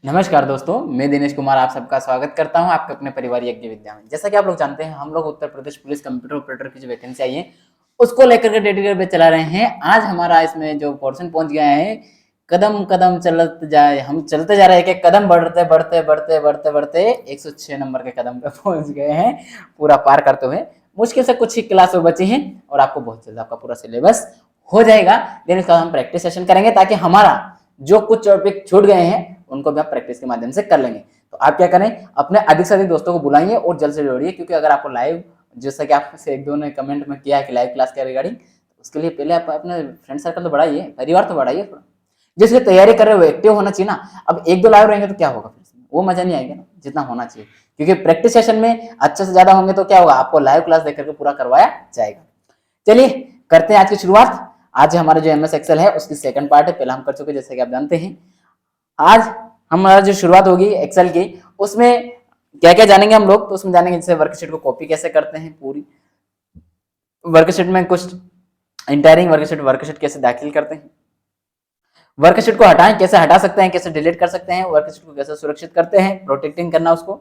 नमस्कार दोस्तों, मैं दिनेश कुमार आप सबका स्वागत करता हूं आपके अपने परिवार यज्ञ विद्या में। जैसा कि आप लोग जानते हैं, हम लोग Uttar Pradesh police computer operator की जो वैकेंसी आई है उसको लेकर के डेडिकेट पे चला रहे हैं। आज हमारा इसमें जो पोर्शन पहुंच गया है, कदम कदम चलते जाए, हम चलते जा रहे हैं, एक कदम बढ़ते बढ़ते बढ़ते बढ़ते बढ़ते 106 नंबर के कदम पे पहुंच गए हैं पूरा पार करते हुए। मुश्किल से कुछ ही क्लास बची हैं और आपको बहुत जल्द आपका पूरा सिलेबस हो जाएगा। लेकिन इसका हम प्रैक्टिस सेशन करेंगे ताकि हमारा जो कुछ टॉपिक छूट गए हैं उनको भी आप प्रैक्टिस के माध्यम से कर लेंगे। तो आप क्या करें, अपने अधिक से अधिक दोस्तों को बुलाइए और जल्द से जोड़िए, क्योंकि अगर आपको लाइव, जैसा कि आपसे एक दो ने कमेंट में किया है कि लाइव क्लास के रिगार्डिंग, उसके लिए पहले आप अपने फ्रेंड सर्कल तो बढ़ाइए, परिवार तो बढ़ाइए थोड़ा। जिसकी तैयारी कर रहे हो एक्टिव होना चाहिए ना। अब एक दो लाइव रहेंगे तो क्या होगा, फिर वो मजा नहीं आएगा ना जितना होना चाहिए, क्योंकि प्रैक्टिस सेशन में अच्छे से ज्यादा होंगे तो क्या होगा, आपको लाइव क्लास देख करके पूरा करवाया जाएगा। चलिए करते हैं आज की शुरुआत। आज हमारा जो एमएस एक्सेल है उसकी सेकंड पार्ट है, पहला हम कर चुके जैसे कि आप जानते हैं। आज हमारा जो शुरुआत होगी एक्सेल की, उसमें क्या क्या जानेंगे हम लोग, तो उसमें जानेंगे जैसे वर्कशीट को कॉपी कैसे करते हैं, पूरी वर्कशीट में कुछ इंटायरिंग वर्कशीट कैसे दाखिल करते हैं, वर्कशीट को हटाएं कैसे हटा सकते हैं, कैसे डिलीट कर सकते हैं, वर्कशीट को कैसे सुरक्षित करते हैं, प्रोटेक्टिंग करना उसको,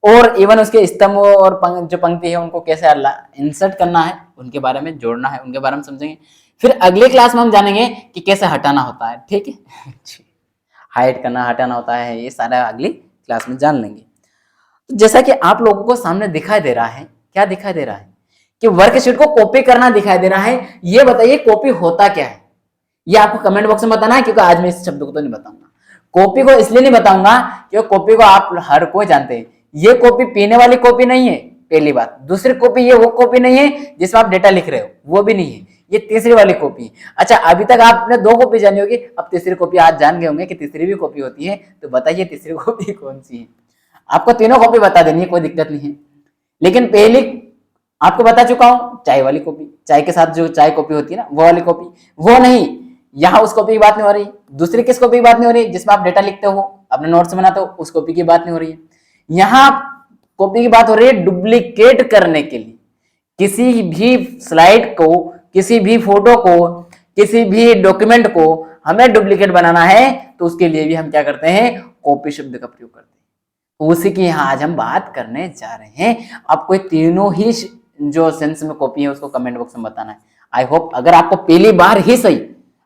और इवन उसके स्तंभ और जो पंक्ति है उनको कैसे इंसर्ट करना है, उनके बारे में जोड़ना है, उनके बारे में समझेंगे। फिर अगले क्लास में हम जानेंगे कि कैसे हटाना होता है, ठीक है हाइड करना हटाना होता है, ये सारा अगली क्लास में जान लेंगे। तो जैसा कि आप लोगों को सामने दिखाई दे रहा है, क्या दिखाई दे रहा है कि वर्कशीट को कॉपी करना दिखाई दे रहा है। ये बताइए कॉपी होता क्या है, ये आपको कमेंट बॉक्स में बताना है, क्योंकि आज मैं इस शब्द को तो नहीं बताऊंगा। कॉपी को इसलिए नहीं बताऊंगा क्योंकि कॉपी को आप हर कोई जानते हैं, ये कॉपी पीने वाली कॉपी नहीं है, पहली बात। दूसरी कॉपी ये वो कॉपी नहीं है जिसमें आप डेटा लिख रहे हो, वो भी नहीं है, ये तीसरी वाली कॉपी। अच्छा, अभी तक आपने दो कॉपी जानी होगी, अब तीसरी कॉपी आज जान गए होंगे कि तीसरी भी कॉपी होती है। तो बताइए तीसरी कॉपी कौन सी है। आपको तीनों कॉपी बता देनी है, कोई दिक्कत नहीं है, लेकिन पहली आपको बता चुका हूं, चाय वाली कॉपी, चाय के साथ जो चाय कॉपी होती है ना, वो वाली कॉपी, वो नहीं। यहाँ उस कॉपी की बात नहीं हो रही। दूसरी किस कॉपी की बात नहीं हो रही, जिसमें आप डेटा लिखते हो, अपने नोट्स बनाते हो, उस कॉपी की बात नहीं हो रही है। यहाँ कॉपी की बात हो रही है डुप्लीकेट करने के लिए। किसी भी स्लाइड को, किसी भी फोटो को, किसी भी डॉक्यूमेंट को हमें डुप्लीकेट बनाना है, तो उसके लिए भी हम क्या करते हैं, कॉपी शब्द का प्रयोग करते हैं। उसी की यहाँ आज हम बात करने जा रहे हैं। आपको तीनों ही जो सेंस में कॉपी है उसको कमेंट बॉक्स में बताना है। आई होप अगर आपको पहली बार ही सही,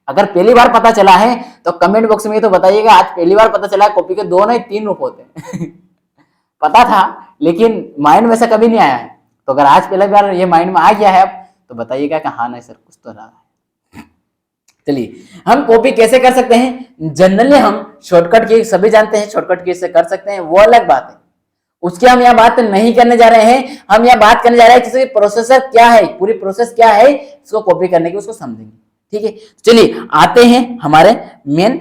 अगर पहली बार पता चला है तो कमेंट बॉक्स में ये तो बताइएगा आज पहली बार पता चला है कॉपी के दो नहीं तीन रूप होते हैं पता था लेकिन माइंड में से कभी नहीं आया है। तो अगर आज पहली बार ये माइंड में आ गया है तो बताइएगा कि हाँ नहीं सर कुछ तो रहा है। चलिए हम कॉपी कैसे कर सकते हैं। जनरली हम शॉर्टकट की सभी जानते हैं, शॉर्टकट की से कर सकते हैं, वो अलग बात है, उसकी हम यहाँ बात नहीं करने जा रहे हैं। हम यहाँ बात करने जा रहे हैं कि प्रोसेसर क्या है, पूरी प्रोसेस क्या है, इसको कॉपी करने की, उसको समझेंगे। ठीक है, चलिए आते हैं हमारे मेन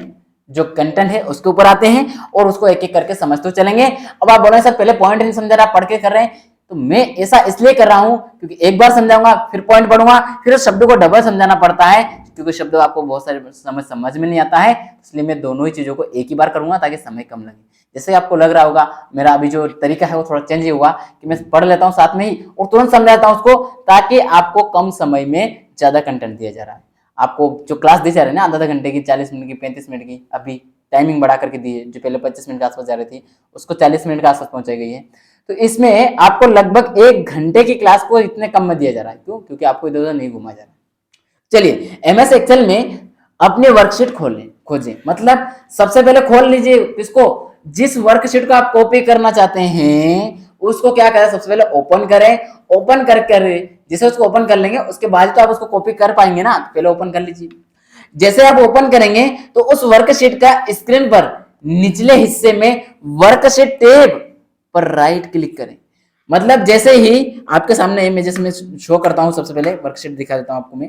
जो कंटेंट है उसके ऊपर आते हैं और उसको एक एक करके समझते चलेंगे। अब आप बोले सर पहले पॉइंट नहीं समझा रहा, पढ़ के कर रहे हैं, तो मैं ऐसा इसलिए कर रहा हूं क्योंकि एक बार समझाऊंगा फिर पॉइंट पढ़ूंगा, फिर उस शब्द को डबल समझाना पड़ता है, क्योंकि शब्द आपको बहुत सारे समझ में नहीं आता है। इसलिए मैं दोनों ही चीजों को एक ही बार करूंगा ताकि समय कम लगे। जैसे आपको लग रहा होगा मेरा अभी जो तरीका है वो थोड़ा चेंज हुआ कि मैं पढ़ लेता हूँ साथ में ही और तुरंत समझाता हूँ उसको, ताकि आपको कम समय में ज्यादा कंटेंट दिया जा रहा है। आपको जो क्लास दी जा रही है ना, आधा घंटे की, 40 मिनट की, 35 मिनट की, अभी टाइमिंग बढ़ा करके दी है। जो पहले 25 मिनट के आसपास जा रही थी उसको 40 मिनट के आसपास पहुंचाई गई है। तो इसमें आपको लगभग 1 घंटे की क्लास को इतने कम में दिया जा रहा है। क्यों? क्योंकि आपको इधर उधर नहीं घुमा जा रहा है। चलिए एमएस एक्सेल में अपनी वर्कशीट खोजें, मतलब सबसे पहले खोल लीजिए इसको, जिस वर्कशीट को आप कॉपी करना चाहते हैं उसको क्या करें, सबसे पहले ओपन करें। ओपन कर जैसे उसको ओपन कर लेंगे उसके बाद तो आप उसको कॉपी कर पाएंगे ना, तो पहले ओपन कर लीजिए। जैसे आप ओपन करेंगे तो उस वर्कशीट का स्क्रीन पर निचले हिस्से में वर्कशीट टैब पर राइट क्लिक करें। मतलब जैसे ही आपके सामने इमेजेस में शो करता हूं, सबसे पहले वर्कशीट दिखा देता हूं आपको मैं।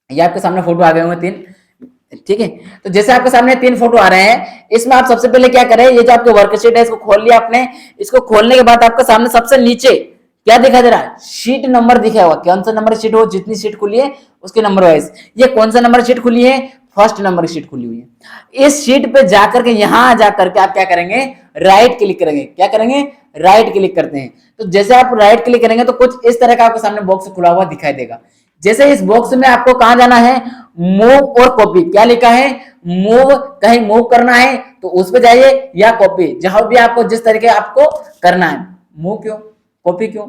ये आपके सामने फोटो आ गए होंगे 3, ठीक है। तो जैसे आपके सामने 3 फोटो आ रहे हैं, इसमें आप सबसे पहले क्या करें, ये जो आपके वर्कशीट है इसको खोल लिया आपने। इसको खोलने के बाद आपके सामने सबसे नीचे क्या दिखाई दे रहा है, शीट नंबर दिखा हुआ। कौन सा नंबर शीट हो, जितनी शीट खुली है उसके नंबर वाइज। ये कौन सा नंबर शीट खुली है, फर्स्ट नंबर शीट खुली हुई है। इस शीट पे जाकर के यहां जाकर के आप क्या करेंगे, राइट क्लिक करेंगे। क्या करेंगे, राइट क्लिक करते हैं। तो जैसे आप राइट क्लिक करेंगे तो कुछ इस तरह का आपके सामने बॉक्स खुला हुआ दिखाई देगा। जैसे इस बॉक्स में आपको कहां जाना है, मूव और कॉपी, क्या लिखा है, मूव, कहीं मूव करना है तो उस पर जाइए, या कॉपी, जहां भी आपको जिस तरीके आपको करना है। मूव क्यों, कॉपी क्यों,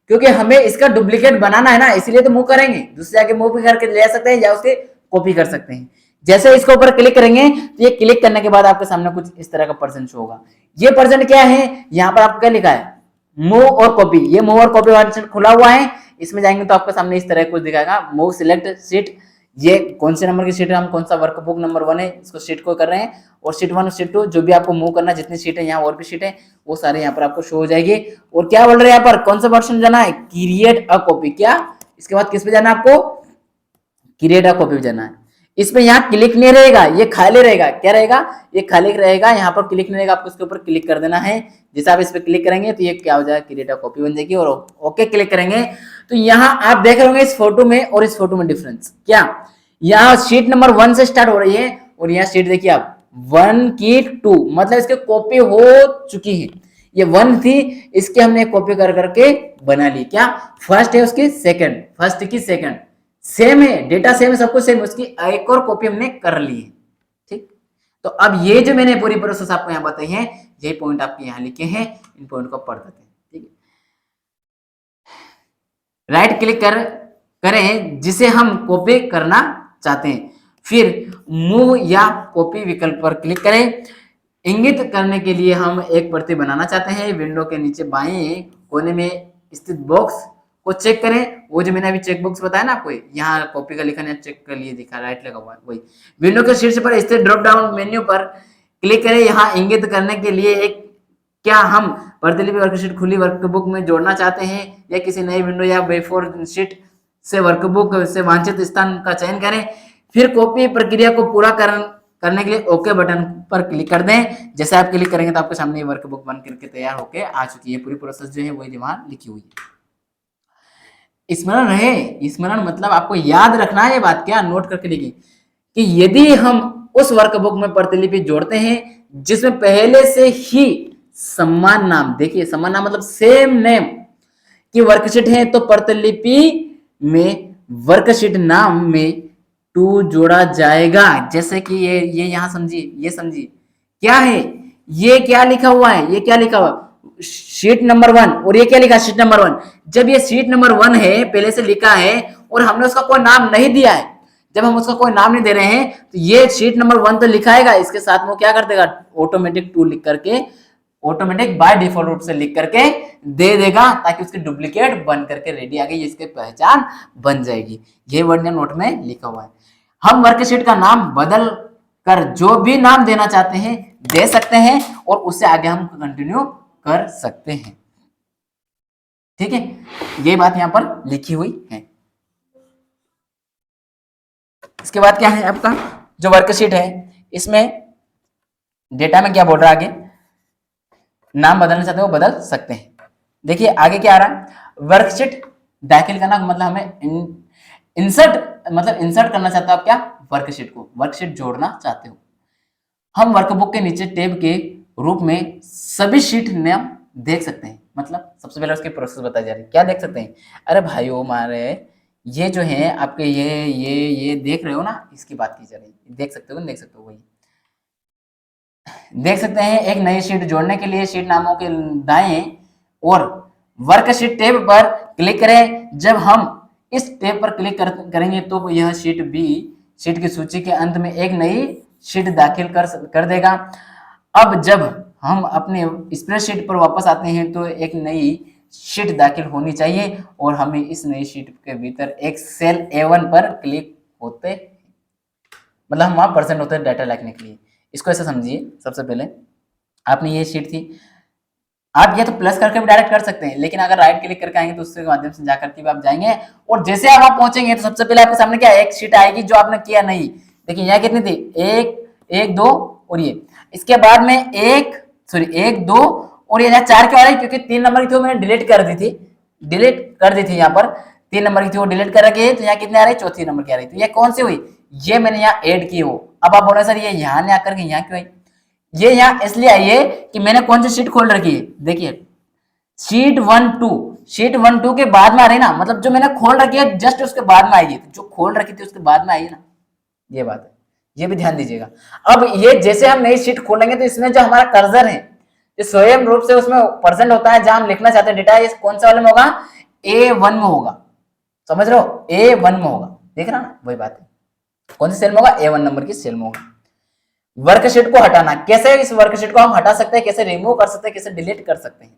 क्योंकि हमें इसका डुप्लीकेट बनाना है ना, इसलिए तो मूव करेंगे, दूसरे आगे मूव भी करके ले सकते हैं या उसके कॉपी कर सकते हैं। जैसे इसके ऊपर क्लिक करेंगे तो ये क्लिक करने के बाद आपके सामने कुछ इस तरह का पर्सन शो होगा। ये पर्सन क्या है, यहाँ पर आपको क्या लिखा है, मूव और कॉपी, ये मूव और कॉपी वर्जन खुला हुआ है, इसमें जाएंगे तो आपके सामने इस तरह कुछ दिखाएगा, मूव सिलेक्ट शीट, ये कौन से नंबर की शीट है, हम कौन सा वर्कबुक नंबर 1 है इसको शीट को कर रहे हैं, और शीट 1 और शीट 2 जो भी आपको मूव करना है, जितनी शीट है यहाँ और भी शीट है वो सारे यहाँ पर आपको शो हो जाएगी। और क्या बोल रहे हैं यहाँ पर, कौन सा वर्जन जाना है, क्रिएट अ कॉपी, क्या इसके बाद किस पे जाना है आपको, क्रिएट अ कॉपी पे जाना है। इसमें यहाँ क्लिक नहीं रहेगा, ये खाली रहेगा, क्या रहेगा, ये खाली रहेगा, यहाँ पर क्लिक नहीं रहेगा, आपको इसके ऊपर क्लिक कर देना है। जैसे आप इस पर क्लिक करेंगे तो ये क्या हो जाएगा, क्रिएट अ कॉपी बन जाएगी, और ओके क्लिक करेंगे तो यहाँ आप देख रहे होंगे इस फोटो में और इस फोटो में डिफरेंस क्या, यहाँ शीट नंबर 1 से स्टार्ट हो रही है और यहाँ शीट देखिए आप 1 की 2, मतलब इसके कॉपी हो चुकी है, ये 1 थी इसके हमने कॉपी कर करके बना ली, क्या फर्स्ट है उसकी सेकंड, फर्स्ट की सेकंड सेम है, डेटा सेम है, सब कुछ सेम है, उसकी एक और कॉपी हमने कर ली है। ठीक, तो अब ये जो मैंने पूरी प्रोसेस आपको यहाँ बताई है, ये पॉइंट आपके यहाँ लिखे हैं, इन पॉइंट को पढ़ देते हैं। ठीक है, राइट क्लिक करें जिसे हम कॉपी करना चाहते हैं, फिर मूव या कॉपी विकल्प पर क्लिक करें। इंगित करने के लिए हम एक प्रति बनाना चाहते हैं, विंडो के नीचे बाएं कोने में स्थित बॉक्स को चेक करें, वो जो मैंने अभी चेक बॉक्स बताया ना आपको, यहाँ कॉपी का लिखा नहीं, चेक कर लिए दिखा, राइट लगा हुआ है वही। विंडो के शीर्ष पर स्थित ड्रॉप डाउन मेन्यू पर क्लिक करें, यहाँ इंगित करने के लिए एक, क्या हम प्रतिलिपि वर्कशीट खुली वर्कबुक में जोड़ना चाहते हैं या किसी नई विंडो या वेब शीट से वर्कबुक से वांछित स्थान का चयन करें, फिर कॉपी प्रक्रिया को पूरा करने के लिए ओके बटन पर क्लिक कर दें। जैसे आप क्लिक करेंगे तो आपके सामने वर्कबुक बन करके तैयार होके आ चुकी है, पूरी प्रोसेस जो है वही वहां लिखी हुई है। स्मरण रहे, स्मरण मतलब आपको याद रखना है, ये बात क्या नोट करके लिखिए कि यदि हम उस वर्कबुक में प्रतिलिपि जोड़ते हैं जिसमें पहले से ही समान नाम, देखिए समान नाम मतलब सेम नेम की वर्कशीट है, तो प्रतिलिपि में वर्कशीट नाम में 2 जोड़ा जाएगा। जैसे कि ये यहां समझिए, ये समझिए क्या है, ये क्या लिखा हुआ है, ये क्या लिखा हुआ शीट नंबर 1, और ये क्या लिखा शीट नंबर 1। जब ये शीट नंबर 1 है, पहले से लिखा है और हमने उसका कोई नाम नहीं दिया है, जब हम उसका कोई नाम नहीं दे रहे हैं तो ये शीट नंबर 1 तो लिखाएगा, इसके साथ में वो क्या कर देगा, ऑटोमेटिक 2 लिख करके, ऑटोमेटिक बाय डिफॉल्ट रूप से लिख करके दे देगा, ताकि उसकी डुप्लीकेट बन करके रेडी आ गई, इसकी पहचान बन जाएगी। ये वर्ड नोट में लिखा हुआ है। हम वर्कशीट का नाम बदल कर जो भी नाम देना चाहते हैं दे सकते हैं और उससे आगे हम कंटिन्यू कर सकते हैं। ठीक है, ये बात यहां पर लिखी हुई है। इसके बाद क्या है आपका जो वर्कशीट है, इसमें डेटा में क्या बोल रहा है, आगे नाम बदलना चाहते हो बदल सकते हैं। देखिए आगे क्या आ रहा है, वर्कशीट दाखिल करना मतलब हमें इंसर्ट करना चाहते हो आप, क्या वर्कशीट को वर्कशीट जोड़ना चाहते हो। हम वर्कबुक के नीचे टैब के रूप में सभी शीट नाम देख सकते हैं, मतलब सबसे पहले उसकी प्रोसेस बताई जा रही है, क्या देख सकते हैं, अरे भाइयों हमारे ये जो है आपके ये देख रहे हो ना, इसकी बात की जा रही है, देख सकते हो देख सकते हो, वही देख सकते हैं। एक नई शीट जोड़ने के लिए शीट नामों के दाएं और वर्कशीट टैब पर क्लिक करें। जब हम इस टैब पर क्लिक करेंगे तो यह शीट बी शीट की सूची के अंत में एक नई शीट दाखिल कर देगा। अब जब हम अपने स्प्रेडशीट पर वापस आते हैं तो एक नई शीट दाखिल होनी चाहिए और हमें इस नई शीट के भीतर एक सेल A1 पर क्लिक होते, मतलब हम वहां परसेंट होते हैं डाटा लिखने के लिए। इसको ऐसे समझिए, सबसे पहले आपने ये शीट थी, आप ये तो प्लस करके भी डायरेक्ट कर सकते हैं, लेकिन अगर राइट क्लिक करके आएंगे तो उसके माध्यम से जाकर के भी आप जाएंगे और जैसे आप वहां पहुंचेंगे तो सबसे पहले आपके सामने क्या एक शीट आएगी जो आपने किया नहीं। देखिए यहाँ कितनी थी, एक 2 और ये, इसके बाद में एक 2 और ये 4 क्यों आ रही है, क्योंकि 3 नंबर की थी वो मैंने डिलीट कर दी थी यहाँ पर 3 नंबर की थी वो डिलीट कर रखी है, तो यहाँ कितने आ रही है, चौथी नंबर की आ रही थी। ये कौन सी हुई, ये मैंने यहाँ ऐड की हो। अब आप बोल रहे सर ये यहाँ नहीं आकर के यहाँ क्यों आई, ये यहाँ इसलिए आई है कि मैंने कौन सी शीट खोल रखी है, देखिए शीट 1 2 के बाद में आ रही ना, मतलब जो मैंने खोल रखी है जस्ट उसके बाद में आएगी, तो जो खोल रखी थी उसके बाद में आएगी ना, ये बात है, ये भी ध्यान दीजिएगा। अब ये जैसे हम नई शीट खोलेंगे तो इसमें जो हमारा कर्सर है ये स्वयं रूप से उसमें प्रेजेंट होता है, जहां हम लिखना चाहते हैं डेटा, ये कौन सा वाले में होगा, A1 में होगा, समझ रहे हो, A1 में होगा, देख रहा ना, वही बात है, कौन सी सेल में होगा, A1 नंबर की सेल में होगा। वर्कशीट को हटाना, कैसे इस वर्कशीट को हम हटा सकते हैं, कैसे रिमूव कर सकते हैं, कैसे डिलीट कर सकते हैं।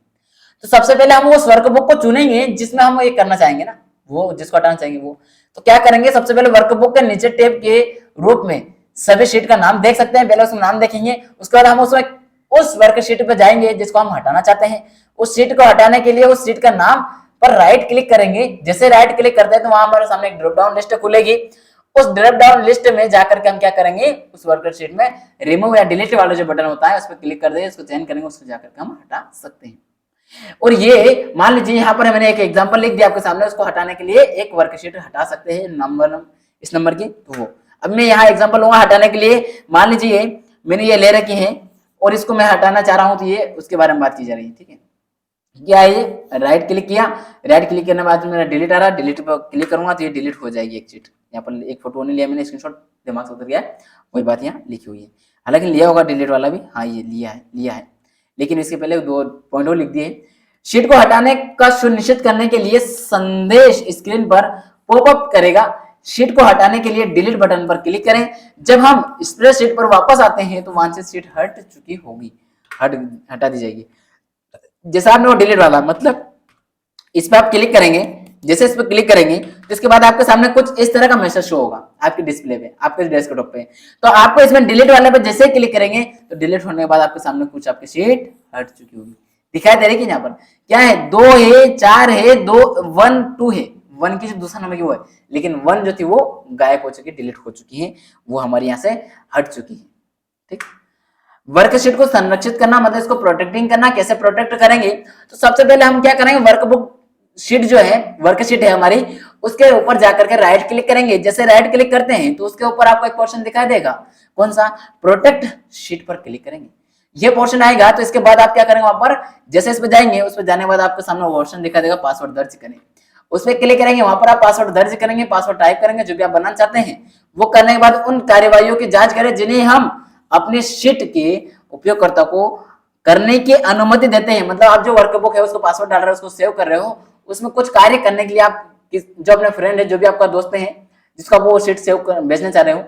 तो सबसे पहले हम उस वर्कबुक को चुनेंगे जिसमें हम ये करना चाहेंगे ना, वो जिसको हटाना चाहेंगे वो, तो क्या करेंगे, सबसे पहले वर्कबुक के नीचे टेब के रूप में सभी शीट का नाम देख सकते हैं, पहले उसमें नाम देखेंगे, उसके बाद हम उसमें उस वर्कशीट पे जाएंगे जिसको हम हटाना चाहते हैं। उस शीट को हटाने के लिए उस शीट का नाम पर राइट क्लिक करेंगे, जैसे राइट क्लिक करते हैं तो वहां हमारे सामने एक ड्रॉप डाउन लिस्ट खुलेगी, उस ड्रॉप डाउन लिस्ट में जाकर के हम क्या करेंगे, उस वर्कशीट में रिमूव या डिलीट वाला जो बटन होता है उस पर क्लिक कर देंगे, उसको चयन करेंगे, उसको जाकर के हम हटा सकते हैं। और ये मान लीजिए यहाँ पर मैंने एक एग्जांपल लिख दिया आपके सामने, उसको हटाने के लिए एक वर्कशीट हटा सकते हैं नंबर इस नंबर की, तो वो अब मैं यहाँ एग्जांपल लूंगा हटाने के लिए, मान लीजिए मैंने ये ले रखी है और इसको मैं हटाना चाह रहा हूं, तो ये उसके बारे में बात की जा रही है, ठीक है। क्या है ये, राइट क्लिक किया, राइट क्लिक करने के बाद मेरा डिलीट आ रहा है, डिलीट पर क्लिक करूंगा तो ये डिलीट हो जाएगी एक शीट। यहाँ पर एक फोटो नहीं लिया मैंने, स्क्रीनशॉट दिमाग से उतर गया है, वही बात यहाँ लिखी हुई है, हालांकि लिया होगा डिलीट वाला भी, हाँ ये लिया है, लेकिन इसके पहले 2 पॉइंट और लिख दिए। शीट को हटाने का सुनिश्चित करने के लिए संदेश स्क्रीन पर पॉपअप करेगा, शीट को हटाने के लिए डिलीट बटन पर क्लिक करें, जब हम स्प्रेडशीट पर वापस आते हैं तो वांछित शीट हट चुकी होगी, हटा दी जाएगी। जैसा आपने वो डिलीट वाला, मतलब इस पर आप क्लिक करेंगे, जैसे इस पर क्लिक करेंगे तो इसके बाद आपके सामने कुछ इस तरह का मैसेज शो होगा आपके डिस्प्ले पे, आपके डेस्कटॉप पे, तो आपको इसमें डिलीट वाले पे जैसे क्लिक करेंगे तो डिलीट होने के बाद आपके सामने कुछ आपकी शीट हट चुकी होगी, दिखाई दे रही है। यहाँ पर क्या है, 2 है, 4 है, 2 1 2 है, 1 की जो दूसरा नंबर की वो है, लेकिन 1 जो थी वो गायब हो चुकी, डिलीट हो चुकी है, वो हमारे यहाँ से हट चुकी है, ठीक। वर्कशीट को संरक्षित करना मतलब इसको प्रोटेक्टिंग करना, कैसे प्रोटेक्ट करेंगे, तो सबसे पहले हम क्या करेंगे, वर्कबुक शीट जो है, वर्कशीट है हमारी, उसके ऊपर जाकर के राइट क्लिक करेंगे, जैसे राइट क्लिक करते हैं तो उसके ऊपर आपको एक पोर्शन दिखाई देगा, कौन सा, प्रोटेक्ट शीट पर क्लिक करेंगे, ये पोर्शन आएगा तो इसके बाद आप क्या करेंगे, वहां पर जैसे इस पे जाएंगे, उस पे जाने के बाद आपके सामने ऑप्शन दिखाई देगा पासवर्ड दर्ज करें, उस पर क्लिक करेंगे, वहां पर आप पासवर्ड दर्ज करेंगे, पासवर्ड टाइप करेंगे जो भी आप बनाना चाहते हैं, वो करने के बाद उन कार्यवाहियों की जांच करें जिन्हें हम अपनी शीट के उपयोगकर्ता को करने की अनुमति देते हैं, मतलब आप जो वर्कबुक है उसको पासवर्ड डाल रहे हो, उसको सेव कर रहे हो, उसमें कुछ कार्य करने के लिए आप जो अपने फ्रेंड है, जो भी आपका दोस्त है जिसका वो शीट सेव कर भेजना चाह रहे हो,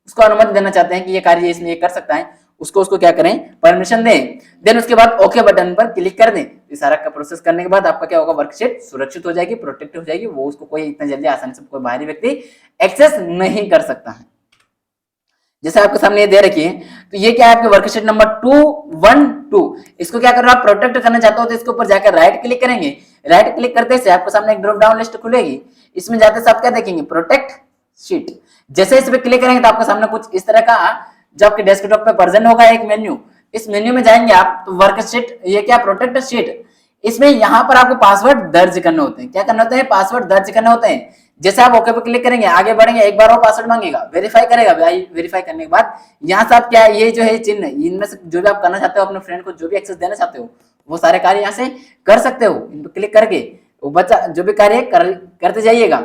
उसको अनुमति देना चाहते हैं कि ये कार्य इसमें ये कर सकता है, उसको क्या करें, परमिशन दें, देन उसके बाद ओके बटन पर क्लिक कर दें। इस सारा का प्रोसेस करने के बाद आपका क्या होगा, वर्कशीट सुरक्षित हो जाएगी, प्रोटेक्ट हो जाएगी, वो उसको कोई इतना जल्दी आसानी से कोई बाहरी व्यक्ति एक्सेस नहीं कर सकता है। जैसे आपके सामने ये दे रखी है, तो ये क्या है, आपके वर्कशीट नंबर 212, इसको क्या कर रहे हो आप, प्रोटेक्ट करना चाहते हो तो इसके ऊपर जाकर राइट क्लिक करेंगे, राइट क्लिक करते से आपके सामने एक ड्रॉप डाउन लिस्ट खुलेगी, इसमें जाते से आप क्या देखेंगे, प्रोटेक्ट शीट, जैसे इस पे क्लिक करेंगे तो आपके सामने कुछ इस तरह का जो आपके डेस्कटॉप पे प्रेजेंट होगा एक मेन्यू, इस मेन्यू में जाएंगे आप तो वर्कशीट, ये क्या, प्रोटेक्ट शीट, इसमें यहाँ पर आपको पासवर्ड दर्ज करने होते हैं, क्या करना होता है, पासवर्ड दर्ज करने होते हैं, जैसे आप ओके पे क्लिक करेंगे, आगे बढ़ेंगे, एक बार और पासवर्ड मांगेगा, वेरीफाई करेगा, वेरीफाई करने के बाद यहाँ से आप क्या, ये जो है चिन्ह, इनमें से जो भी आप करना चाहते हो, अपने फ्रेंड को जो भी एक्सेस देना चाहते हो, वो सारे कार्य यहाँ से कर सकते हो, इन पर क्लिक करके वो बच्चा जो भी कार्य करते जाइएगा,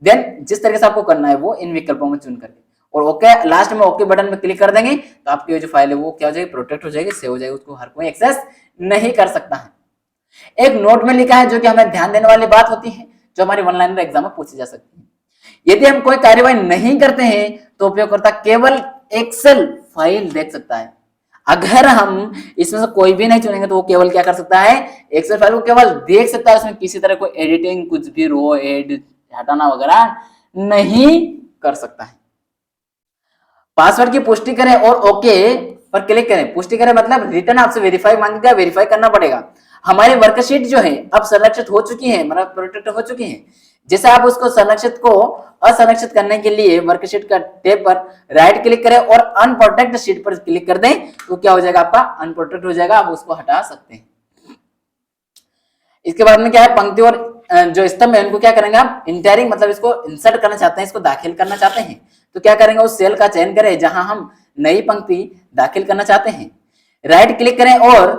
देन जिस तरीके से आपको करना है वो इन विकल्पों में चुन करके, और ओके लास्ट में ओके बटन पे क्लिक कर देंगे तो आपकी जो फाइल है वो क्या हो जाएगी, प्रोटेक्ट हो जाएगी, सेव हो जाएगी, उसको हर कोई एक्सेस नहीं कर सकता है। एक नोट में लिखा है जो कि हमें ध्यान देने वाली बात होती है, जो हमारी वन लाइनर एग्जाम में पूछी जा सकती है, यदि हम कोई कार्यवाही नहीं करते हैं तो उपयोगकर्ता केवल एक्सेल फाइल देख सकता है, अगर हम इसमें से कोई भी नहीं चुनेंगे तो वो केवल क्या कर सकता है, एक्सेल फाइल को केवल देख सकता है, उसमें किसी तरह कोई एडिटिंग, कुछ भी रो एड हटाना वगैरह नहीं कर सकता है। पासवर्ड की पुष्टि करें और ओके पर क्लिक करें, पुष्टि करें मतलब रिटर्न आपसे वेरीफाई मांगेगा, वेरीफाई करना पड़ेगा। हमारी वर्कशीट जो है अब संरक्षित हो चुकी है, मतलब प्रोटेक्ट हो चुकी है, जैसे आप उसको संरक्षित को असंरक्षित करने के लिए वर्कशीट का टैब पर राइट क्लिक करें और अनप्रोटेक्ट शीट पर क्लिक कर दें तो क्या हो जाएगा, आपका अनप्रोटेक्ट हो जाएगा, आप उसको हटा सकते हैं। इसके बाद में क्या है, पंक्ति और जो स्तंभ है उनको क्या करेंगे आप, इंटरिंग मतलब इसको इंसर्ट करना चाहते हैं, इसको दाखिल करना चाहते हैं तो क्या करेंगे, उस सेल का चयन करें जहां हम नई पंक्ति दाखिल करना चाहते हैं, राइट क्लिक करें और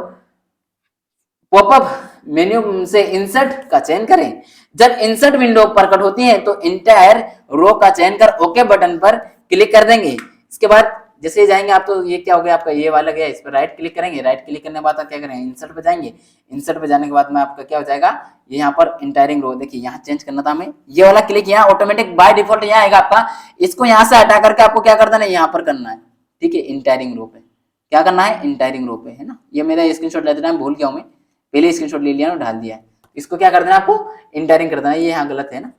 पॉपअप मेन्यू से इंसर्ट का चयन करें। जब इंसर्ट विंडो प्रकट होती है तो इंटायर रो का चयन कर ओके बटन पर क्लिक कर देंगे। इसके बाद जैसे जाएंगे आप तो ये क्या हो गया आपका ये वाला गया, इस पर राइट क्लिक करेंगे। राइट क्लिक करने के बाद आप क्या करेंगे, इंसर्ट पे जाएंगे। इंसर्ट पे जाने के बाद में आपका क्या हो जाएगा, ये यहाँ पर इंटायरिंग रो, देखिए यहाँ चेंज करना था हमें, ये वाला क्लिक यहाँ ऑटोमेटिक बाय डिफॉल्ट यहाँ आएगा आपका। इसको यहाँ से हटा करके आपको क्या कर देना है, यहाँ पर करना है, ठीक है। इंटायरिंग रो पे क्या करना है, इंटायरिंग रो पे, है ना। ये मेरा स्क्रीनशॉट लेते टाइम भूल गया हूँ मैं, पहले स्क्रीनशॉट ले लिया और डाल दिया है। इसको क्या कर देना आपको, इंटायरिंग कर देना, ये यहाँ गलत है ना,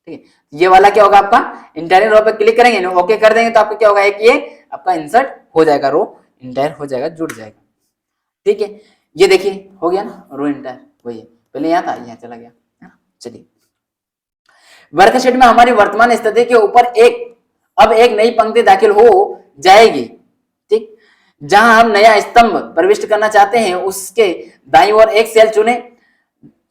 ठीक है। ये वाला क्या होगा आपका, इंटायरिंग रो पे क्लिक करेंगे, ओके कर देंगे तो आपको क्या होगा, एक ये आपका इंसर्ट हो जाएगा, रो इंटायर हो जाएगा, जुड़ जाएगा, ठीक है। ये देखिए हो गया ना, रो इंटायर वही है, पहले यहाँ था यहाँ चला गया, है ना। चलिए वर्कशीट में हमारी वर्तमान स्थिति के ऊपर अब एक नई पंक्ति दाखिल हो जाएगी, ठीक। जहां हम नया स्तंभ प्रविष्ट करना चाहते हैं उसके दाईं ओर एक सेल चुने।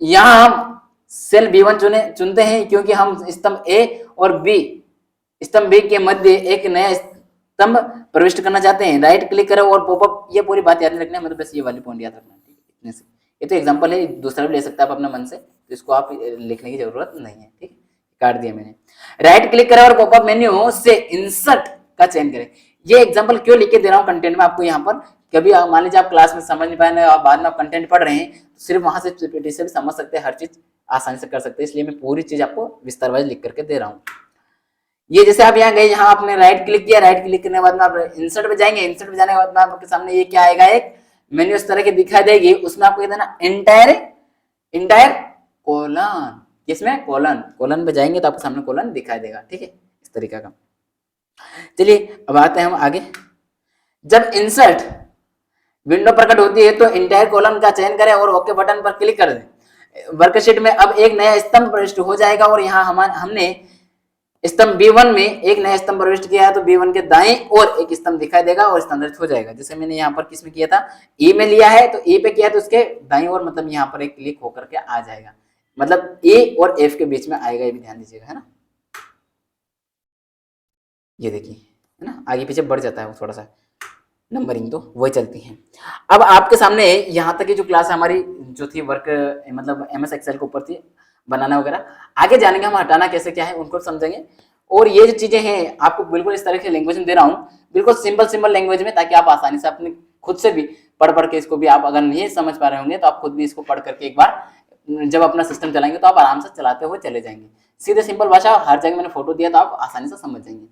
यहां हम सेल B1 चुनते हैं क्योंकि हम स्तंभ A और स्तंभ B के मध्य एक नया स्तंभ प्रविष्ट करना चाहते हैं। राइट क्लिक करें और पॉपअप, ये पूरी बात याद रखना है, मतलब बस ये वाली पॉइंट याद रखना है, ठीक है। इतने से, ये तो एग्जांपल है, दूसरा भी ले सकता है आप अपने मन से, तो इसको आप लिखने की जरूरत नहीं है, ठीक है। काट दिया मैंने। राइट क्लिक करें और पॉपअप मेन्यू से इंसर्ट का चयन करें। ये एग्जांपल क्यों लिख के दे रहा हूँ कंटेंट में आपको, यहाँ पर कभी मान लीजिए आप क्लास में समझ नहीं पाए और बाद में आप कंटेंट पढ़ रहे हैं, तो सिर्फ वहां से पीपीटी से भी समझ सकते हैं, हर चीज आसानी से कर सकते हैं, इसलिए मैं पूरी चीज आपको विस्तार वाइज लिख करके दे रहा हूँ। ये जैसे आप यहाँ गए, यहाँ आपने राइट क्लिक किया, राइट क्लिक करने के बाद में आप इंसर्ट पे जाएंगे। इंसर्ट पे जाने के बाद में आपके सामने ये क्या आएगा, एक मेन्यू इस तरह की दिखाई देगी, उसमें आपको देना इंटायर कोलन, किसमें, कोलन पे जाएंगे तो आपके सामने कोलन दिखाई देगा, ठीक है, इस तरीका का। चलिए अब आते हैं हम आगे। जब इंसर्ट विंडो प्रकट होती है तो इंटायर कॉलम का चयन करें और ओके बटन पर क्लिक कर दें। वर्कशीट में अब एक नया स्तंभ प्रविष्ट हो जाएगा और यहाँ हमने स्तंभ B1 में एक नया स्तंभ प्रविष्ट किया है तो B1 के दाएं ओर एक स्तंभ दिखाई देगा और स्थानांतरित हो जाएगा। जैसे मैंने यहाँ पर किसमें किया था, E में लिया है, तो E पे किया तो उसके दाएं ओर मतलब यहाँ पर एक क्लिक होकर के आ जाएगा, मतलब A और F के बीच में आएगा, ये भी ध्यान दीजिएगा, है ना। ये देखिए, है ना, आगे पीछे बढ़ जाता है वो थोड़ा सा नंबरिंग, तो वही चलती है। अब आपके सामने यहाँ तक की जो क्लास हमारी जो थी वर्क मतलब MS एक्सेल के ऊपर थी बनाना वगैरह, आगे जाने के हम हटाना कैसे क्या है उनको समझेंगे। और ये जो चीजें हैं आपको बिल्कुल इस तरह के लैंग्वेज में दे रहा हूँ, बिल्कुल सिंपल लैंग्वेज में, ताकि आप आसानी से अपने खुद से भी पढ़ के इसको भी आप अगर नहीं समझ पा रहे होंगे तो आप खुद भी इसको पढ़ करके एक बार जब अपना सिस्टम चलाएंगे तो आप आराम से चलाते हुए चले जाएंगे। सीधे सिंपल भाषा, और हर जगह मैंने फोटो दिया तो आप आसानी से समझ जाएंगे।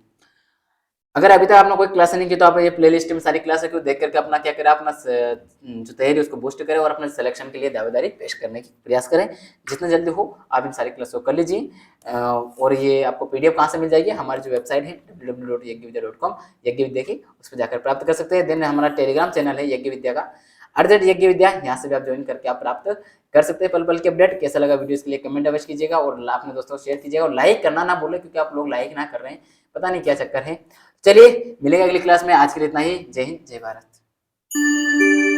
अगर अभी तक आपने कोई क्लास नहीं की तो आप ये प्लेलिस्ट में सारी क्लास को देख करके अपना क्या करें, अपना जो तैयारी उसको बूस्ट करें और अपने सिलेक्शन के लिए दावेदारी पेश करने की प्रयास करें। जितना जल्दी हो आप इन सारी क्लास को कर लीजिए। और ये आपको PDF कहाँ से मिल जाएगी, हमारी जो वेबसाइट है www.yagyavidya.com, यज्ञ विद्या की, उस पर जाकर प्राप्त कर सकते हैं। देन हमारा टेलीग्राम चैनल है यज्ञ विद्या का, यज्ञ विद्या, यहाँ से भी आप ज्वाइन करके आप प्राप्त कर सकते हैं पल की अपडेट। कैसा लगा वीडियो, इसके लिए कमेंट अवश्य कीजिएगा और अपने दोस्तों को शेयर कीजिएगा और लाइक करना ना भूलें, क्योंकि आप लोग लाइक ना कर रहे हैं, पता नहीं क्या चक्कर है। चलिए मिलेंगे अगली क्लास में, आज के लिए इतना ही। जय हिंद, जय भारत।